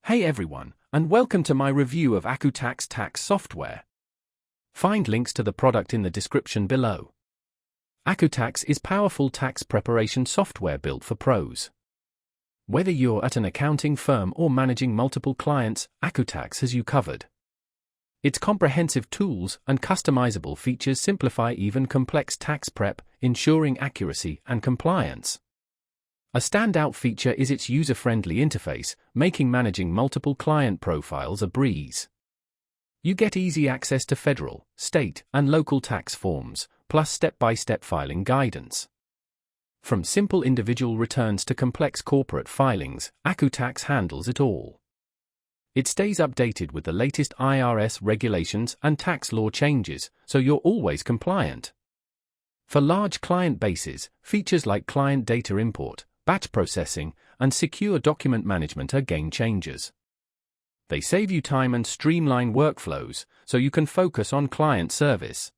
Hey everyone, and welcome to my review of AccuTax tax software. Find links to the product in the description below. AccuTax is powerful tax preparation software built for pros. Whether you're at an accounting firm or managing multiple clients, AccuTax has you covered. Its comprehensive tools and customizable features simplify even complex tax prep, ensuring accuracy and compliance. A standout feature is its user-friendly interface, making managing multiple client profiles a breeze. You get easy access to federal, state, and local tax forms, plus step-by-step filing guidance. From simple individual returns to complex corporate filings, AccuTax handles it all. It stays updated with the latest IRS regulations and tax law changes, so you're always compliant. For large client bases, features like client data import, batch processing, and secure document management are game changers. They save you time and streamline workflows, so you can focus on client service.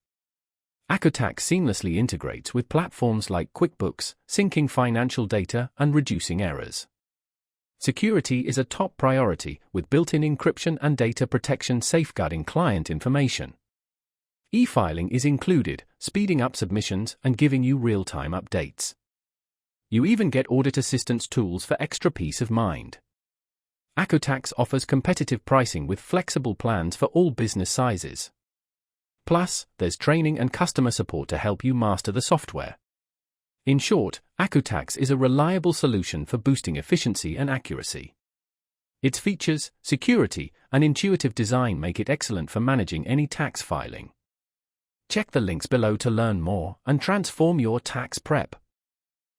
AccuTax seamlessly integrates with platforms like QuickBooks, syncing financial data and reducing errors. Security is a top priority, with built-in encryption and data protection safeguarding client information. E-filing is included, speeding up submissions and giving you real-time updates. You even get audit assistance tools for extra peace of mind. AccuTax offers competitive pricing with flexible plans for all business sizes. Plus, there's training and customer support to help you master the software. In short, AccuTax is a reliable solution for boosting efficiency and accuracy. Its features, security, and intuitive design make it excellent for managing any tax filing. Check the links below to learn more and transform your tax prep.